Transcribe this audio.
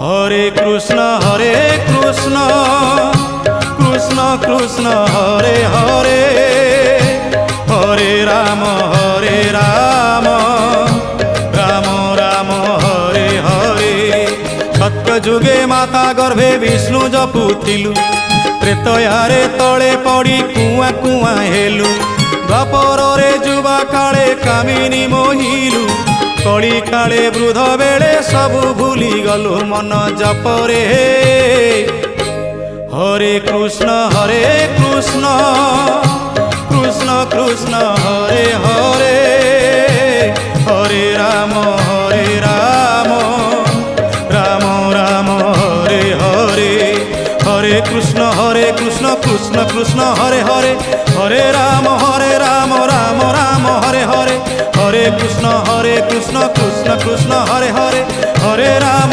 হরে কৃষ্ণ কৃষ্ণ কৃষ্ণ হরে হরে, হরে রাম রাম রাম হরে হরে। সত্য যুগে মাতা গর্ভে বিষ্ণু জপুଥିଲୁ, ତ୍ରେତୟାରେ ତଳେ ପଡ଼ି କୁଆଁ କୁଆଁ ହେଲୁ। ଦ୍ୱାପରରେ ଯୁବା କାଳେ କାମିନୀ ମୋହିଲୁ, କଳି କାଳେ ବୃଦ୍ଧ ବେଳେ ସବୁ ଭୁଲିଗଲୁ ମନ ଜପରେ। হরে কৃষ্ণ কৃষ্ণ কৃষ্ণ হরে হরে, হরে রাম রাম রাম হরে হরে। হরে কৃষ্ণ কৃষ্ণ কৃষ্ণ হরে হরে, হরে রাম রাম রাম হরে হরে। হরে কৃষ্ণ কৃষ্ণ কৃষ্ণ হরে হরে, হরে রাম